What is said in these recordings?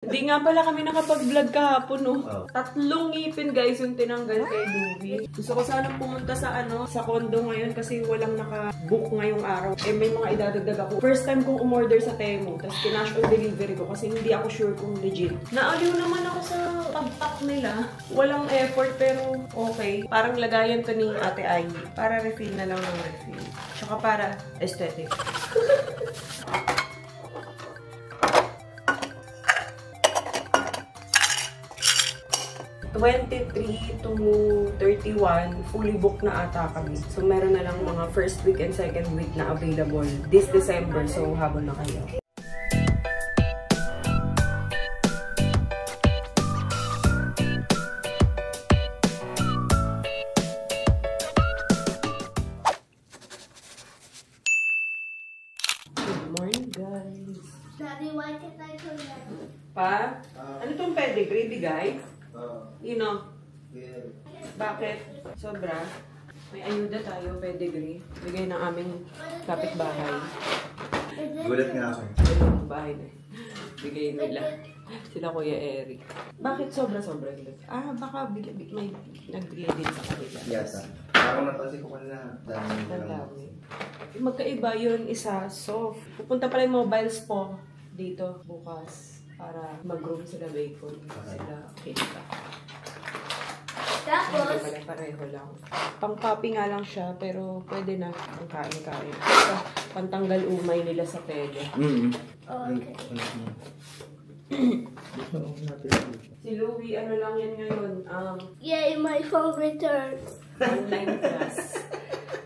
Hindi nga pala kami nakapag-vlog kahapon, no? Oh. 3 ngipin, guys, yung tinanggal kay Louie. Gusto ko sanang pumunta sa condo ngayon kasi walang naka-book ngayong araw. Eh, may mga idadagdag ako. First time kong umorder sa Temu, tapos kinash on delivery ko kasi hindi ako sure kung legit. Naaliw naman ako sa pag-pack nila. Walang effort, pero okay. Parang lagayan to ni Ate Ai. Para refill na lang ng refill. Tsaka para aesthetic. 23 to 31, fully booked na ata kami. So, meron na lang mga first week and second week na available this December. So, habol na kayo. Good morning, guys. Daddy, why can't I come back? Pa? Ano itong pedigree, bigay? Yeah. Bakit? Sobra. May ayuda tayo, pedigree. Bigay ng aming kapitbahay. Gulat nga ako. Bahay na. Bigay nila. Sila Kuya Eric. Bakit sobra-sobra? Baka may nagbigay din sa kanila. Yes. Parang napansin ko kanina. Dami. Magkaiba yun, isa soft. Pupunta pala yung mobiles po dito bukas para mag-groom sila bacon. Sila kita. Tapos, pareho lang. Pang-copy nga lang siya, pero pwede na ang kain-kain. Pantanggal umay nila sa pele. okay. Si Louie, ano lang yan ngayon? Yay, my phone returned. Online class.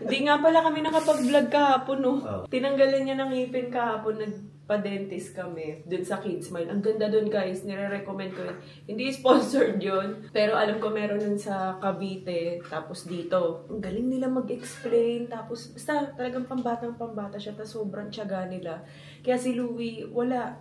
Hindi nga pala kami nakapag-vlog kahapon, no? Oh. Tinanggalan niya ng ngipin kahapon, nagpa-dentist kami dun sa Kids Smile. Ang ganda dun, guys. Nire-recommend ko yun. Hindi sponsored yun, pero alam ko meron nun sa Cavite, tapos dito. Ang galing nila mag-explain, tapos basta talagang pambatang-pambata siya, tapos sobrang tiyaga nila. Kaya si Louie, wala,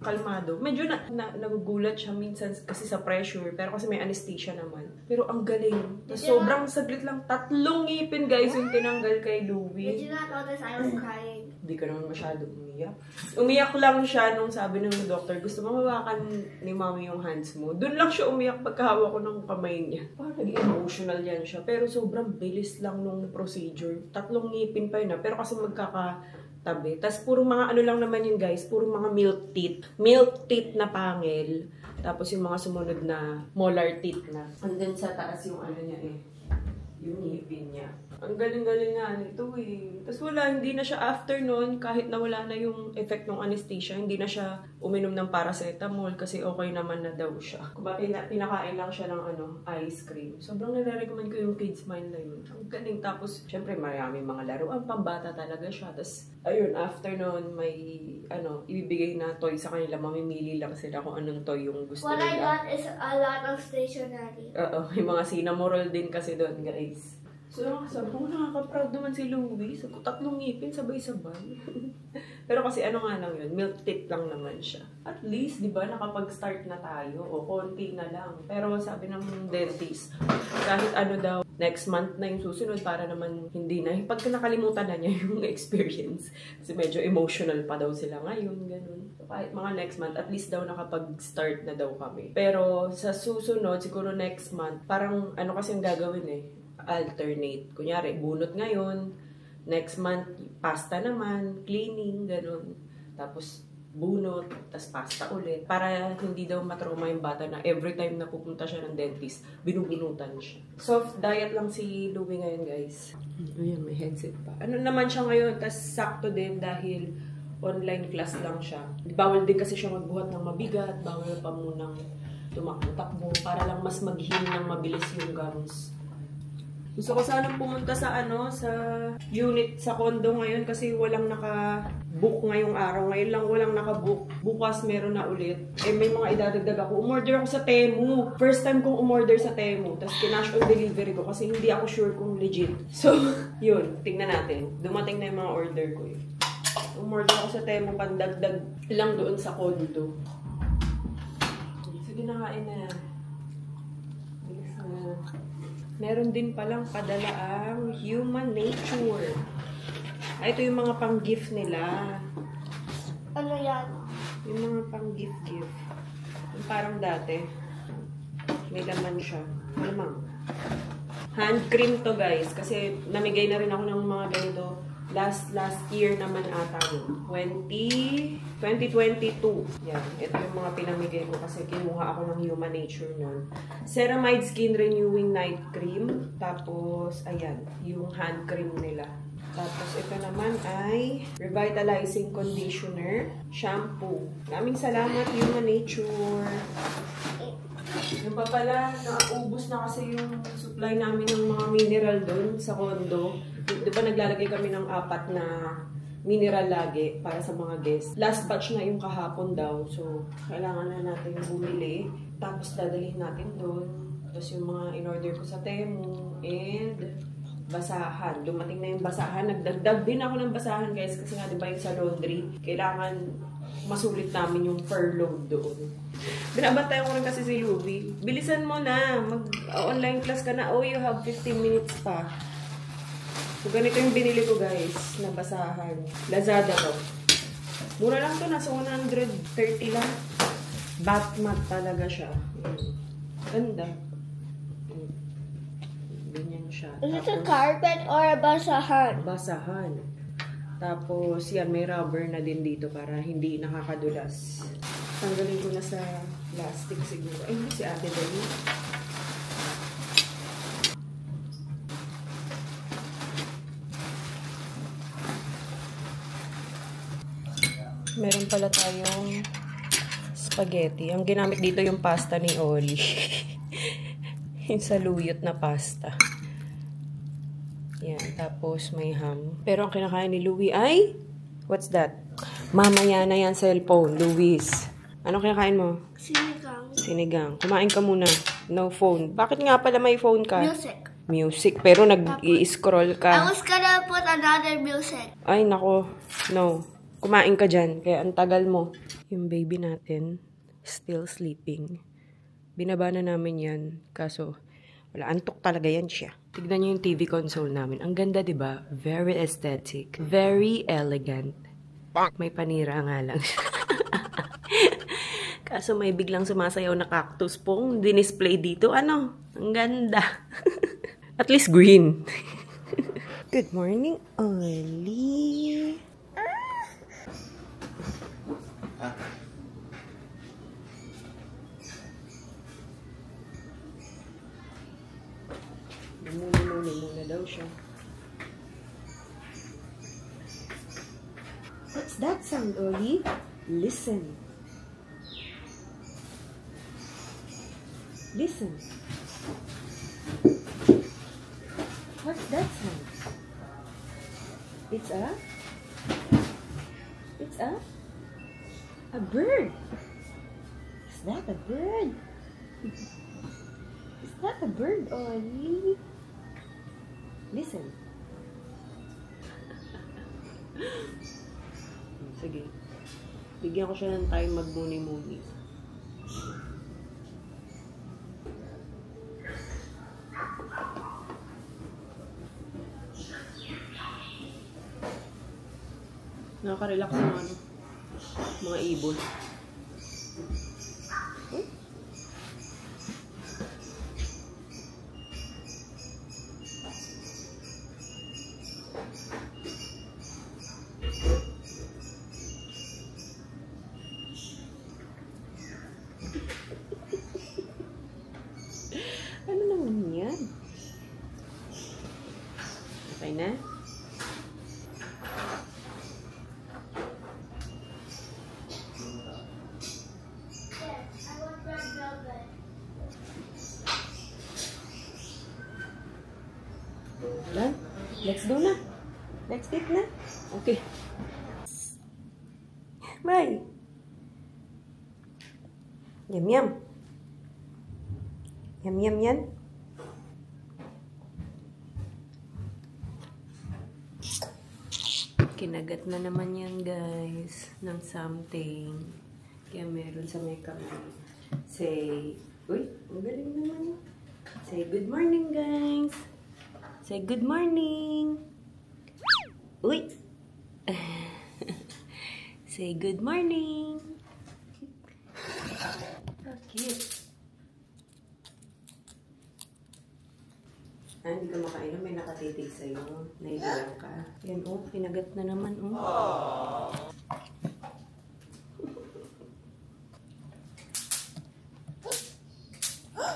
kalmado. Medyo nagugulat siya minsan kasi sa pressure, pero kasi may anesthesia naman. Pero ang galing. Sobrang saglit lang. 3 ngipin, guys, yung tinanggal kay Louie. Did you not notice I was crying? Hindi ka naman masyado umiyak. Umiyak lang siya nung sabi ng doctor, gusto mo hawakan ni mami yung hands mo. Doon lang siya umiyak pagkahawak ko ng kamay niya. Parang naging emotional yan siya. Pero sobrang bilis lang nung procedure. 3 ngipin pa yun. Pero kasi tabi. Tapos puro mga lang naman yun, guys. Puro mga milk teeth. Milk teeth na pangil. Tapos yung mga sumunod na molar teeth na. And then sa taas yung niya yung ngipin niya. Ang galing-galing nga nito Tapos hindi na siya after nun, kahit na wala na yung effect ng anesthesia, hindi na siya uminom ng paracetamol kasi okay naman na daw siya. Kuba pinakain lang siya ng ice cream. Sobrang nare-recommend ko yung Kids Smile na yun. Ang galing. Tapos, syempre, maraming mga laruan. Pambata talaga siya. Tapos, ayun, after nun, may, ibibigay na toy sa kanila. Mamimili lang sila kung anong toy yung gusto nila. What I got is a lot of stationery. May mga cinnamoroll din kasi doon, guys. So, nakaka-proud naman si Louie. So, 3 ngipin, sabay-sabay. Pero kasi nga lang yun, milk teeth lang naman siya. At least, di ba, nakapag-start na tayo. O, konti na lang. Pero sabi ng dentist, kahit daw, next month na yung susunod para naman hindi na. Pagka nakalimutan na niya yung experience. Kasi medyo emotional pa daw sila ngayon, ganun. So, kahit mga next month, at least daw nakapag-start na daw kami. Pero sa susunod, siguro next month, parang kasi yung gagawin alternate. Kunyari, bunot ngayon, next month, pasta naman, cleaning, ganun. Tapos, bunot, tapos pasta ulit. Para hindi daw matrauma yung bata na every time na pupunta siya ng dentist, binubunutan siya. Soft diet lang si Louie ngayon, guys. Ayan, may headset pa. Naman siya ngayon, tapos sakto din dahil online class lang siya. Bawal din kasi siya magbuhat ng mabigat, bawal pa munang tumakbo-takbo para lang mas mag-heal ng mabilis yung gums. Gusto ko sanang pumunta sa sa unit sa condo ngayon kasi walang naka-book ngayong araw. Ngayon lang walang naka-book. Bukas meron na ulit. May mga idadagdag ako. Umorder ako sa Temu. First time kong umorder sa Temu. Tapos kinash on delivery ko kasi hindi ako sure kung legit. So, yun. Tingnan natin. Dumating na yung mga order ko Umorder ako sa Temu pandagdag lang doon sa condo. Sige, nakain na. Bilis na. Meron din palang padala ang Human Nature. Ito yung mga pang-gift nila. Ano yan? Yung mga pang-gift. Yung parang dati. May laman siya. Malamang. Hand cream to guys. Kasi namigay na rin ako ng mga ganito. Last year naman ata yun. 2022. Yan. Ito yung mga pinamigay ko kasi kinuha ako ng Human Nature nun. Ceramide Skin Renewing Night Cream. Tapos, ayan. Yung hand cream nila. Tapos, ito naman ay Revitalizing Conditioner Shampoo. Maraming salamat, Human Nature. Yung pa pala, naubos na kasi yung supply namin ng mga mineral doon sa condo. Di ba naglalagay kami ng 4 na mineral lagi para sa mga guests. Last batch na yung kahapon daw. So, kailangan na natin bumili. Tapos, dadalhin natin doon. Tapos, yung mga in-order ko sa Temu and basahan. Dumating na yung basahan. Nagdagdag din ako ng basahan, guys. Kasi nga, di ba yung sa laundry, kailangan masulit namin yung per load doon. Binabantayan ko rin kasi si Louie. Bilisan mo na. Mag-online class ka na. Oh, you have 15 minutes pa. So, ganito yung binili ko, guys, na basahan. Lazada to. Mura lang to. Nasa 130 lang. Batmat talaga siya. Ganda. Ganyan siya. Is it a carpet or a basahan? Basahan. Tapos, yan, may rubber na din dito para hindi nakakadulas. Tanggalin ko na sa plastic siguro. Ay, hindi si Ate Dali. Meron pala tayong spaghetti. Ang ginamit dito yung pasta ni Oli. Yung saluyot na pasta. Yan. Tapos may ham. Pero ang kinakain ni Louie ay... What's that? Mamaya na yan cellphone, Luis. Anong kinakain mo? Sinigang. Sinigang. Kumain ka muna. No phone. Bakit nga pala may phone ka? Music. Music. Pero nag-i-scroll I ka. was gonna put another music. Ay, nako. No. Kumain ka dyan. Kaya ang tagal mo. Yung baby natin, still sleeping. Binaba na namin yan. Kaso, wala. Antok talaga yan siya. Tignan niyo yung TV console namin. Ang ganda, diba? Very aesthetic. Very elegant. May panira nga lang. Kaso may biglang sumasayaw na cactus pong dinisplay dito. Ano? Ang ganda. At least green. Good morning, Oli. Muna daw siya. What's that sound, Oli? Listen. Listen. What's that sound? It's a bird. Is that a bird? Is that a bird, Oli? Listen. Sige. Bigyan ko siya ng time magmuni-muni. Nakaka-relax yung mga ibon. Ano naman yan? Okay na? Done? Let's do na. Let's eat na. Okay. Bye. Yum yum. Yum yum yan. Kinagat na naman yan, guys, ng something. Kaya meron sa may kamay. Say, uy, ang galing naman. Say good morning, guys. Say good morning. Uy. Say good morning. Cute. Hindi ka makainom, may nakatitig sa'yo. Naiilang ka. Yan, oh, pinagat na naman, oh.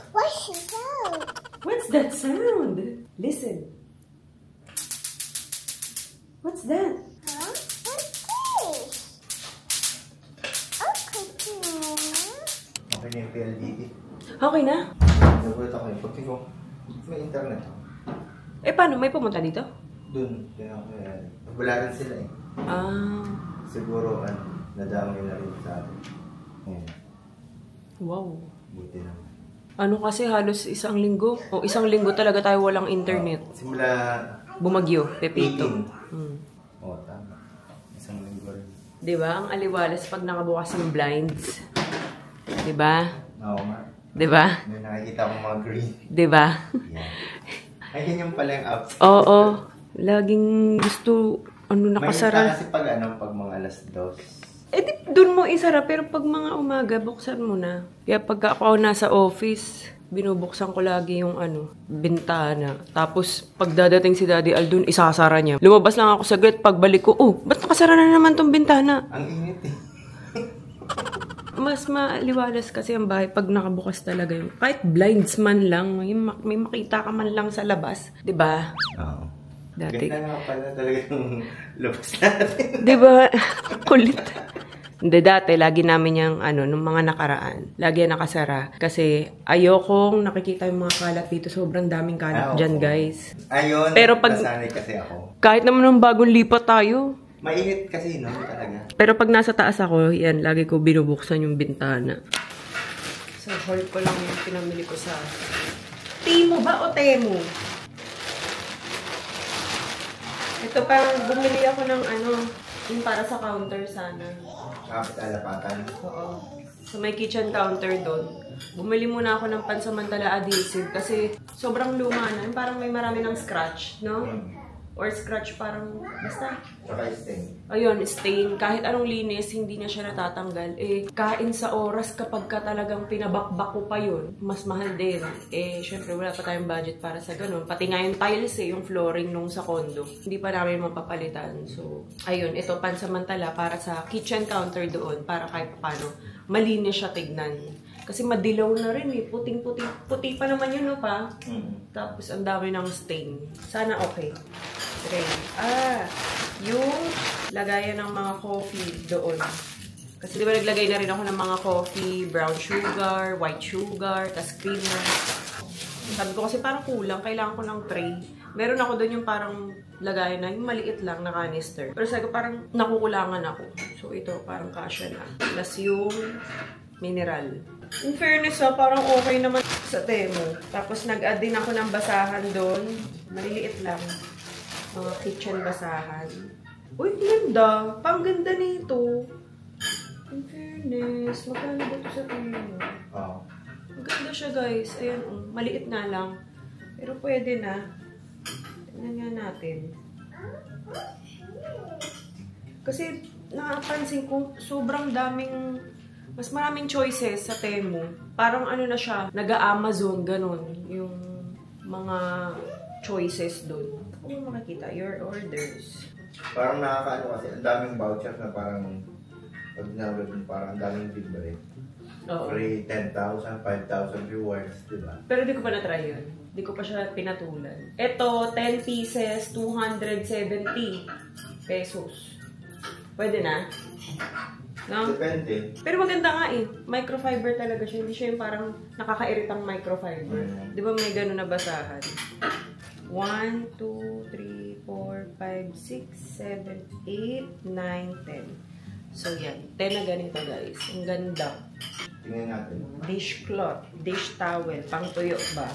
What's the sound? What's that sound? Listen. What's that? Huh? What's this? Okay na yung PLDT. Okay na? Nagulat ako yung pagti ko. May internet ako. Eh, paano? May pumunta dito? Doon. Kaya ako yan. Bularan sila eh. Ah. Siguro, nadamay na rin sa atin. Ayan. Wow. Buti naman. Ano kasi halos isang linggo? O isang linggo talaga tayo walang internet. Simula Bumagyo, Pepito. 18. Oo, tama. Isang linggo rin. Diba? Ang aliwalas pag nakabukas yung blinds. Diba? Oo nga. Diba? May nakikita akong mga green. Diba? Yan. Ay, ganyan pala yung apps. Oo. Laging gusto, nakasara. May kasi pag mga alas 2. Eh, di, dun mo isara. Pero pag mga umaga, buksan mo na. Kaya pag ako nasa office, binubuksan ko lagi yung bintana. Tapos, pag dadating si Daddy Al dun, isasara niya. Lumabas lang ako saglit. Pagbalik ko, ba't nakasara na naman tong bintana? Ang init eh. Mas maaliwalas kasi ang bahay pag nakabukas talaga yung kahit blinds man lang, may makita ka man lang sa labas, 'di ba? Oo. Dati. Ganda nga pala talaga yung labas natin. 'Di ba? Kulit. Hindi, dati lagi namin yung nung mga nakaraan. Lagi nakasara kasi ayokong nakikita yung mga kalat dito. Sobrang daming kalat diyan, guys. Ayun. Pero pag nasanay kasi ako. Kahit naman ng bagong lipat tayo, mainit kasi no talaga. pero pag nasa taas ako, yan, lagi ko binubuksan yung bintana. So, haul ko lang yung pinamili ko sa Timo ba o Temu? Ito parang bumili ako ng yung para sa counter sana. Kapit alapatan. Oo. So, may kitchen counter doon. Bumili muna ako ng pansamantala adhesive kasi sobrang luma na. Parang may marami ng scratch, no? Or scratch parang, basta. Saka stain. Ayun, stain. Kahit anong linis, hindi na siya natatanggal. Eh, kain sa oras kapag ka talagang pinabakbak ko pa yun, mas mahal din. Eh, syempre, wala pa tayong budget para sa ganun. Pati nga yung tiles yung flooring nung sa condo. Hindi pa namin mapapalitan. So, ayun, ito pansamantala para sa kitchen counter doon. Para kahit paano, malinis siya tignan. Kasi madilaw na rin eh. Puting-puti. Puti pa naman yun, no pa? Tapos, ang dami ng stain. Sana okay. Okay. Yung lagayan ng mga coffee doon. Kasi di ba naglagay na rin ako ng mga coffee, brown sugar, white sugar, tas creamer. Sabi ko kasi parang kulang. Kailangan ko ng tray. Meron ako doon yung parang lagayan na, yung maliit lang na canister. Pero sabi ko parang nakukulangan ako. So, ito parang kasya na. Plus yung mineral. In fairness parang okay naman sa Temu. Tapos nag-add din ako ng basahan doon. Maliliit lang. Mga kitchen basahan. Uy, ganda. Pangganda nito. In fairness, magkano ba ito sa Temu? Oo. Maganda siya, guys. Ayan, maliit nga lang. Pero pwede na. Tignan nga natin. Kasi nakapansin ko, sobrang daming mas maraming choices sa Temu. Parang na siya, nag-Amazon, ganun. Yung mga choices doon. Kung mo makikita, your orders. Parang nakakaano kasi, ang daming voucher na parang pag nalagod mo, parang ang daming libre. Oo. Free 10,000, 5,000 rewards, di ba? Pero di ko pa na-try yun. Di ko pa siya pinatulan. Ito, 10 pieces, 270 pesos. Pwede na? No? Depende. Pero maganda nga eh. Microfiber talaga siya. Hindi siya yung parang nakakairitang microfiber. Di ba may gano'n na basahan? 1, 2, 3, 4, 5, 6, 7, 8, 9, 10. So yan. 10 na ganito guys. Ang ganda. Tingnan natin. Dishcloth. Dish towel. Pang tuyo ba?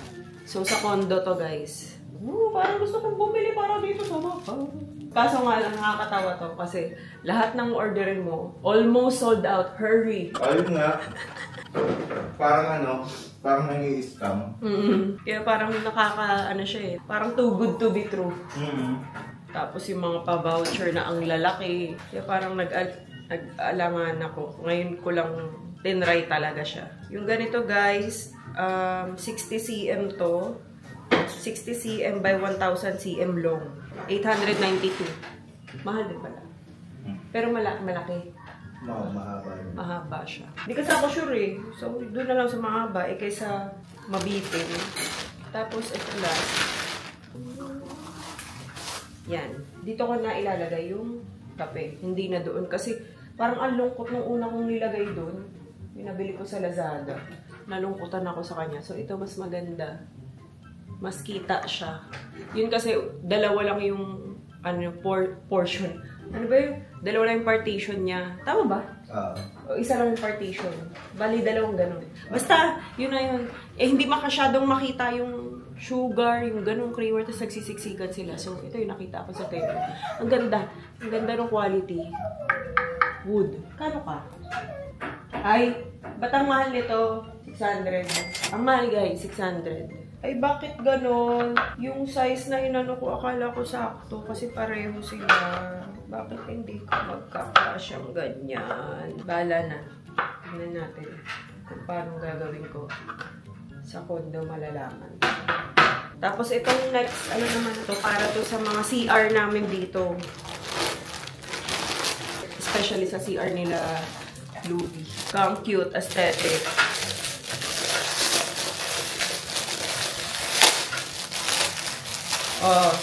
So sa condo to guys. Parang gusto kong bumili para dito sa bahay. Kaso nga lang nakakatawa to kasi lahat ng orderin mo, almost sold out. Hurry! Ayun nga. Parang parang nangi-scam. Kaya parang siya eh. Parang too good to be true. Tapos yung mga pa-voucher na ang lalaki. Kaya parang nag-alangan ako. Ngayon ko lang tinry talaga siya. Yung ganito guys, 60 cm to. 60 cm by 1000 cm long. 892. Mahal din pala. Pero malaki. Mahaba yun. Mahaba siya. Hindi kasi ako sure eh. So, doon na lang sa mahaba eh, kaysa mabitin. Tapos, ito last. Yan. Dito ko na ilalagay yung kape. Hindi na doon. Kasi, parang ang lungkot nung una kong nilagay doon. Binabili ko sa Lazada. Nalungkutan ako sa kanya. So, ito mas maganda. Mas kita siya. Yun kasi, dalawa lang yung portion. Ano ba yun? Dalawa lang yung partition niya. Tama ba? O isa lang yung partition. Bali, dalawang ganun. Basta, yun na yun. Eh, hindi makasyadong makita yung sugar, yung ganung creamer, tapos nagsisiksikan sila. So, ito yung nakita ko sa table. Ang ganda. Ang ganda ng quality. Wood. Kano ka? Ay, ba't ang mahal nito? 600. Ang mahal guys, 600. Ay, bakit ganon? Yung size na inano ko, akala ko sakto kasi pareho sila. Bakit hindi ko magkakasyang ganyan? Bala na. Tignan natin kung paano gagawin ko. Sa kondo malalaman. Tapos itong next, ano naman ito, para to sa mga CR namin dito. Especially sa CR nila Louie. Kang cute, aesthetic. Oh.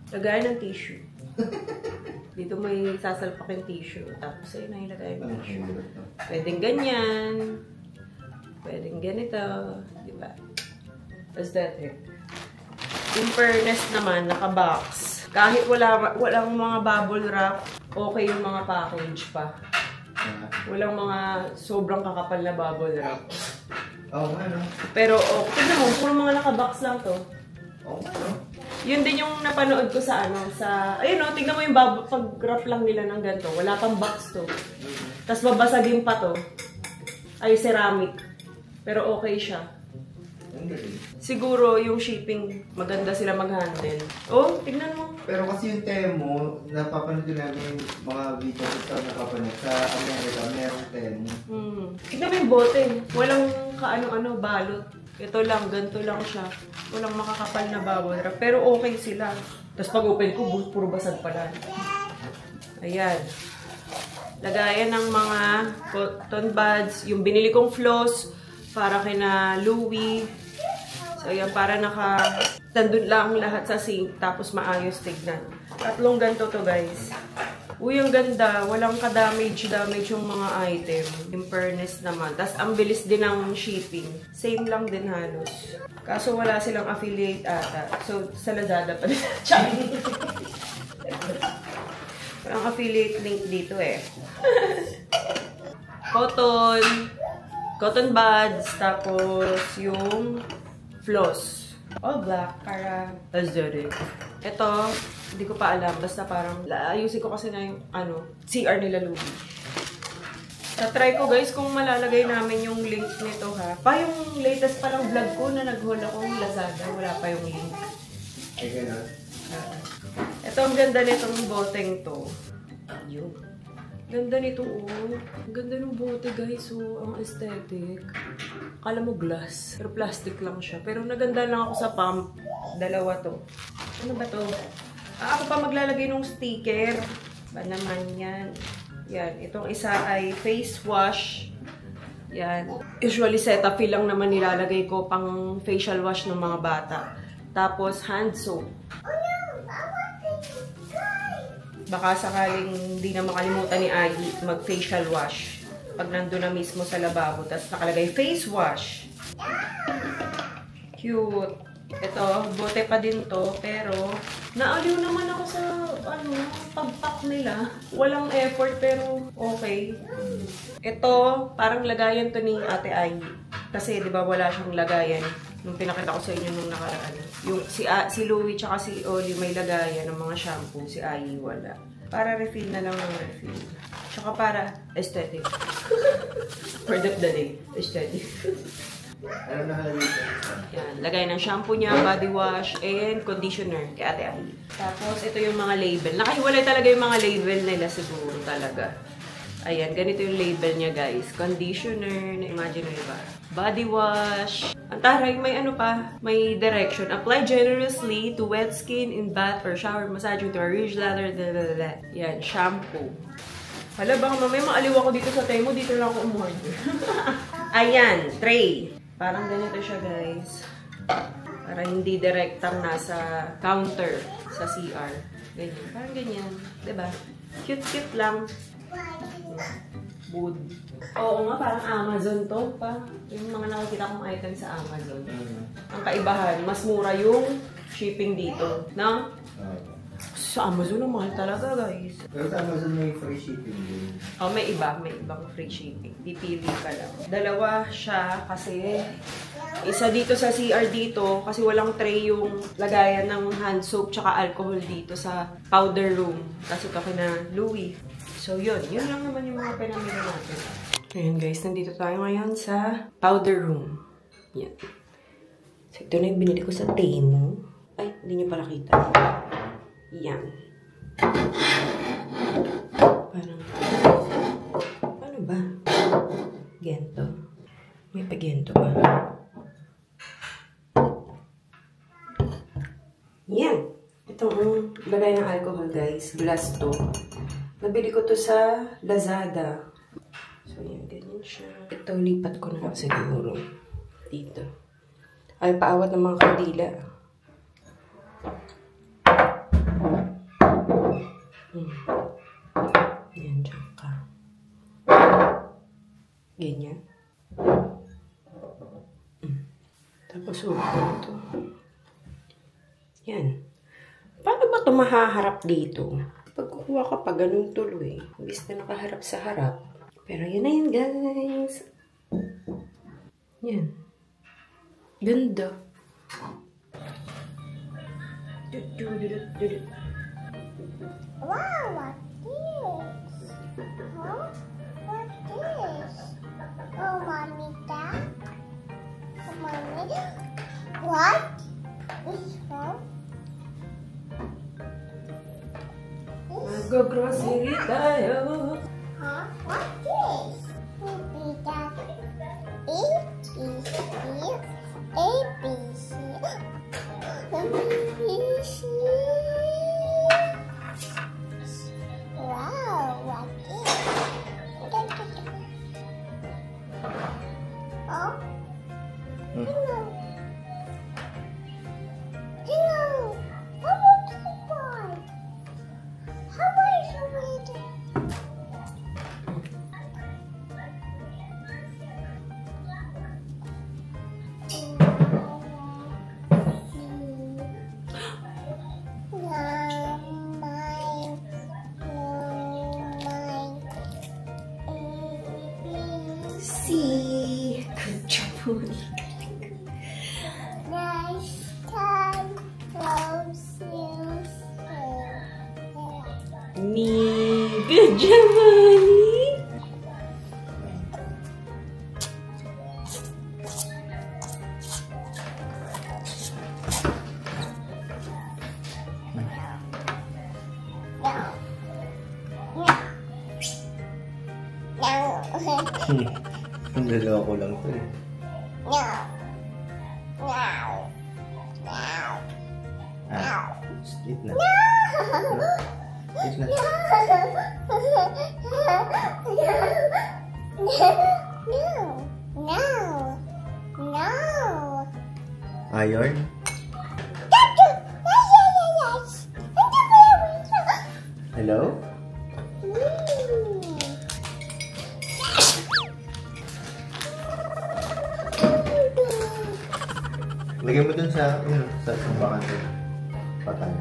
Lagay ng tissue. Dito may sasalpak yung tissue. Tapos ayun na ilagay mo. Pwedeng ganyan. Pwedeng ganito. Diba? Aesthetic. In fairness naman, naka-box. Kahit walang mga bubble wrap, okay yung mga package pa. Walang mga sobrang kakapal na bubble wrap. Ano? Pero, tignan mo, puro mga naka-box lang to. Ano? Yun din yung napanood ko sa ayun o, tignan mo yung pag-wrap lang nila ng ganito. Wala pang box to. Tapos babasagin pa to. Ay, ceramic. Pero okay siya. Siguro yung shipping, maganda sila mag-handle. Oh, tignan mo. Pero kasi yung Temo, napapanood din namin yung mga videos sa napapanood sa Amerika, merong Temo. Tignan mo yung bote. Walang kaano-ano, balot. Ito lang, ganito lang siya. Walang makakapal na bubble wrap. Pero okay sila. Tapos pag open ko, puro basag pala. Ayan. Lagayan ng mga cotton buds. Yung binili kong floss para kina Louie. So, ayan, para tandun lang lahat sa sink. Tapos maayos tignan. Tatlong ganito to, guys. Uy, ang ganda. Walang ka-damage yung mga item. In fairness naman. Tapos, ang bilis din ng shipping. Same lang din halos. Kaso, wala silang affiliate ata. So, sa Lazada pa din. Walang affiliate link dito eh. Cotton buds. Tapos, yung floss. All black para aesthetic. Ito, hindi ko pa alam. Basta parang, ayusin ko kasi na yung, CR nila Louie. Try ko guys kung malalagay namin yung link nito ha. Yung latest pa ng vlog ko na nag-haul akong Lazada. Wala pa yung link. Ay, gano'n? Ito ang ganda nitong boteng to. Yun. Ganda nito oh. Ang ganda ng bote guys oh. Ang aesthetic. Akala mo glass. Pero plastic lang siya. Pero naganda lang ako sa pump. Dalawa to. Ano ba to? Ako pa maglalagay ng sticker. Ba naman yan? Yan. Itong isa ay face wash. Yan. Usually Cetaphil lang naman nilalagay ko pang facial wash ng mga bata. Tapos hand soap. Baka sakaling hindi na makalimutan ni Agi mag-facial wash. Pag nandun na mismo sa lababo. Tapos nakalagay face wash. Cute. Ito, bote pa din to. Pero, naaliw naman ako sa, pag-pack nila. Walang effort, pero okay. Ito, parang lagayan to ni Ate Agi. Kasi, di ba, wala siyang lagayan. Nung pinakita ko sa inyo nung nakaraan. Yung si Louie tsaka si Oli may lagayan ng mga shampoo. Si Agi wala. Para refill na lang ng refill. Tsaka para aesthetic. Word of the day. Aesthetic. Ano nakalagay dito? Yan, lagay ng shampoo niya, body wash, and conditioner kay Ate Ali. Tapos, ito yung mga label. Nakahiwalay talaga yung mga label nila siguro talaga. Ayan, ganito yung label niya, guys. Conditioner, na-imagine mo ba? Body wash. Ang taray, may ano pa, may direction. Apply generously to wet skin in bath or shower, massaging to a ridge lather, Yan, shampoo. Hala, baka mamaya maaliw ako dito sa Temo, dito lang ako umorder. Ayan, tray. Parang ganito siya, guys. Para hindi direktang nasa counter sa CR. Ganyan. Parang ganyan. Diba? Cute-cute lang. Wood. Oo nga, parang Amazon to pa. Yung mga nakikita kong item sa Amazon. Ang kaibahan, mas mura yung shipping dito. No? Sa Amazon, ang mahal talaga, guys. Pero sa Amazon may free shipping din. Oh, may ibang free shipping. Pipili ka lang. Dalawa siya kasi isa dito sa CR dito kasi walang tray yung lagayan ng hand soap tsaka alcohol dito sa powder room. Kasi ito na Louis. So, yun lang naman yung mga pinamili natin. Ayan, guys. Nandito tayo ngayon sa powder room. Yan. So, ito na yung binili ko sa Temu. Ay, hindi nyo pala kita. Yan. Parang, ano ba? Gento. May pagento ba? Yan. Itong lagay ng alcohol, guys. Glass to. Nabili ko to sa Lazada. So, yan. Ganyan siya. Ito, lipat ko na siguro. Dito. Ay, paawat ng mga kandila. Yan, dyan ka. Ganyan. Tapos, ito. Yan. Paano ba ito mahaharap dito? Pag kukuha ka pa, ganun tuloy. Imbis na nakaharap sa harap. Pero yun na yun, guys. Yan. Ganda. Wow, what's this? Huh? What's this? Oh, mommy, that? Oh, mommy. What? This one? Mag-grocery tayo. Huh? What's this? Maybe that. A, B, C. A, B, C. Wow, what is? Oh? Hello. Hello. How about this one? How about this one? See. Good job, Uli. Next time, Me. Good job, Uli. Ang laloko lang to eh. Skip na. Skip na. Iron? Hello? Lagay mo dun sa, sa sumbakan ko. Patay.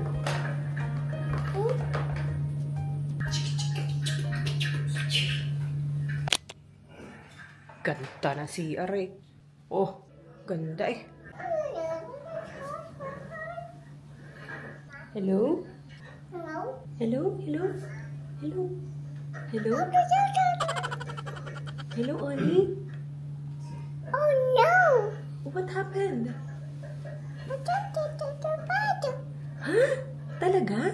Ganda na si Aray. Oh, ganda eh. Hello? Hello? Hello? Hello? Hello? Hello, Oli? Oh no! What happened? Ha? Talaga?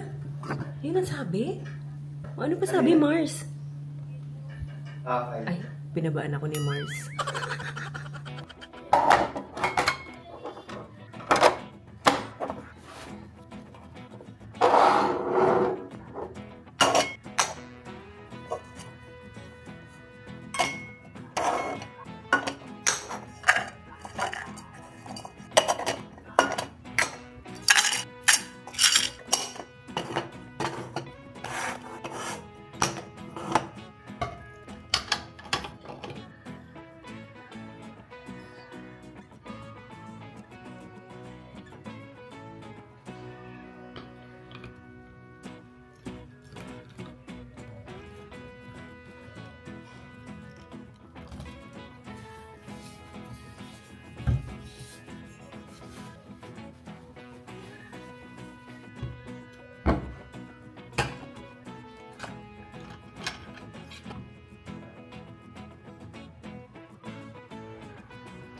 Yun ang sabi? O, ano pa sabi, Mars? Okay. Ay, binabaan ako ni Mars.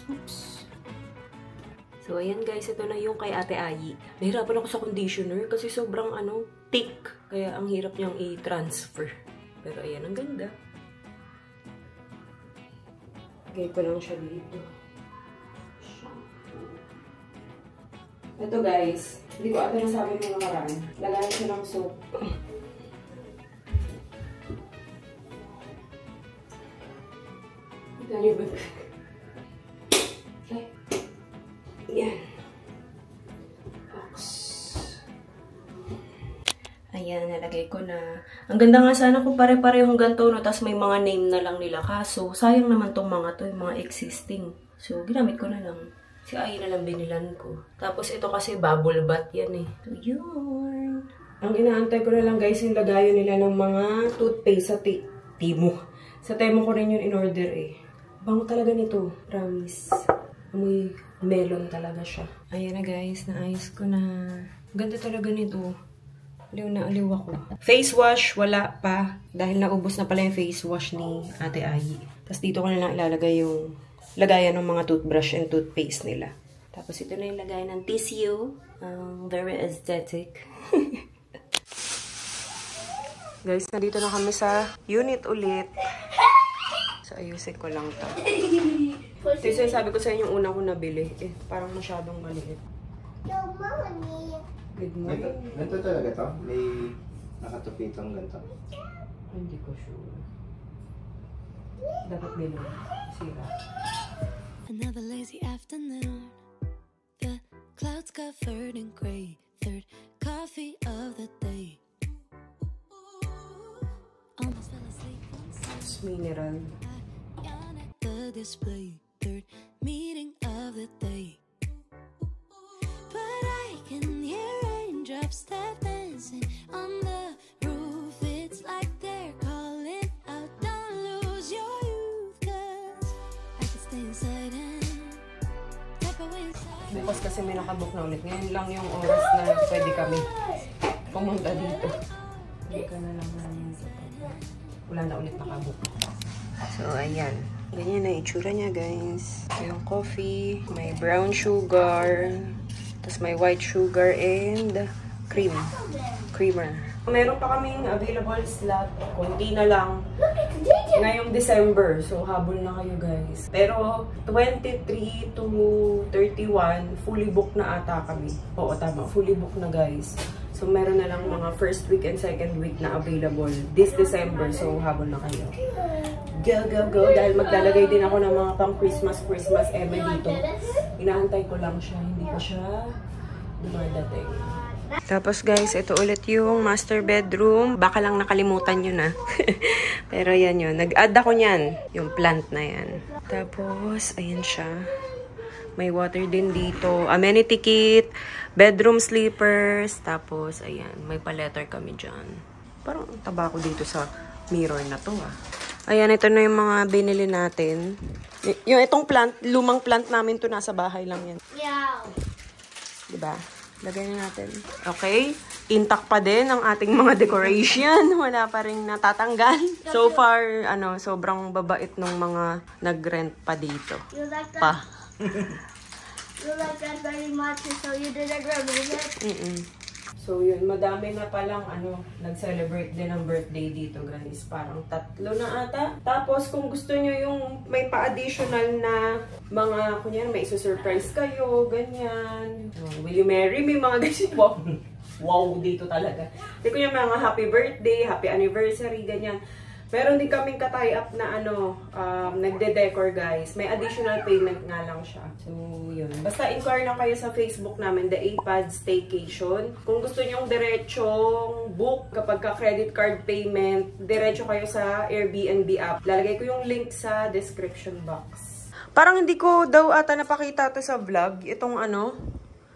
Oops. So, ayan guys, ito na yung kay Ate Ayi. Nahirapan ako sa conditioner kasi sobrang thick. Kaya ang hirap niyang i-transfer. Pero ayan, ang ganda. Lagay ko lang siya dito. Ito guys, hindi ko ata nasabi mo nakaraan. Lagayan siya ng soap. Ito niyo ba? Okay. Yan. Box. Ayan, nalagay ko na. Ang ganda nga sana kung pare-parehong ganito, no? Tapos may mga name na lang nila. Kaso, sayang naman tong mga to, yung mga existing. So, ginamit ko na lang. Si Ayi na lang binilan ko. Tapos, ito kasi bubble bath yan eh. So, yun. Ang inaantay ko na lang guys, yung lagayan nila ng mga toothpaste sa Temu. Sa Temu ko rin yun in-order eh. Bango talaga nito. Promise. Amoy melon talaga siya. Ayan na guys, naayos ko na. Ganda talaga nito. Aliw na aliw ako. Face wash, wala pa. Dahil naubos na pala yung face wash ni Ate Ayi. Tapos dito ko na lang ilalagay yung lagayan ng mga toothbrush and toothpaste nila. Tapos ito na yung lagayan ng tissue. Very aesthetic. Guys, nandito na kami sa unit ulit. So, ayusin ko lang to. Kasi sabi ko sa inyo yung una ko nabili. Eh, parang masyadong maliit. Good morning. Ganito talaga to? May nakatupitong ganito? Hindi ko sure. Dapat bilog. Sira. Another lazy afternoon. The clouds covered in gray. Third coffee of the day. Almost fell asleep on It's mineral. yawn at the display. Third meeting of the day. But I can hear raindrops tap dancing on the roof. It's like they're calling out, don't lose your youth, 'cause I can stay inside and tap away inside. Bukas kasi may nakabook na ulit. Ngayon lang yung oras na pwede kami pumunta dito. Hindi ka na lang namin. Wala na ulit nakabook. So, ayan. Ganyan na itsura niya, guys. Yung coffee, may brown sugar, tapos may white sugar and creamer. Meron pa kaming available slot. Kunti na lang. Ngayong December. So, habol na kayo, guys. Pero, 23 to 31, fully booked na ata kami. Oo, tama. Fully booked na, guys. So, meron na lang mga first week and second week na available this December. So, habol na kayo. Go, go, go. Dahil maglalagay din ako ng mga pang Christmas eme dito. Inaantay ko lang siya. Hindi ko siya dumadating. Tapos guys, ito ulit yung master bedroom. Baka lang nakalimutan nyo na. Pero yan yun. Nag-add ako nyan. Yung plant na yan. Tapos, ayan siya. May water din dito. Amenity kit. Bedroom sleepers. Tapos, ayan. May pa-letter kami dyan. Parang taba ko dito sa mirror na to ah. Ayan, ito na yung mga binili natin. Yung itong plant, lumang plant namin to nasa bahay lang yan. Yeah. Diba? Lagay na natin. Okay. Intact pa din ang ating mga decoration. Wala pa rin natatanggal. So far, sobrang babait ng mga nag-rent pa dito. You like that? Pa. You like that very much, so you didn't remove it? So yun, madami na palang nag-celebrate din ng birthday dito guys. Parang 3 na ata. Tapos kung gusto nyo yung may pa-additional na mga, kunyan, may surprise kayo, ganyan. Will you marry me? Mga ganyan. Wow, wow dito talaga. Hindi ko yung mga happy birthday, happy anniversary, ganyan. Meron din kaming ka-tie up na nagde-decor guys. May additional payment nga lang siya. So, yun. Basta inquire na kayo sa Facebook namin, The A-Pad Staycation. Kung gusto nyong diretsong book kapag ka-credit card payment, diretso kayo sa Airbnb app. Lalagay ko yung link sa description box. Parang hindi ko daw ata napakita to sa vlog. Itong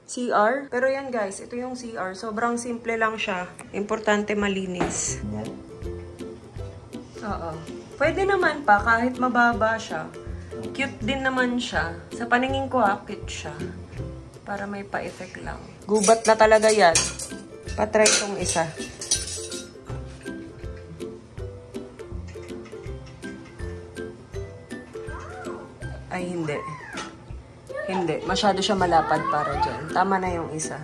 CR. Pero yan guys, ito yung CR. Sobrang simple lang siya. Importante malinis. Oo. Pwede naman pa, kahit mababa siya. Cute din naman siya. Sa paningin ko cute siya. Para may pa-effect lang. Gubat na talaga yan. Patry itong isa. Ay, hindi. Hindi. Masyado siya malapad para dyan. Tama na yung isa.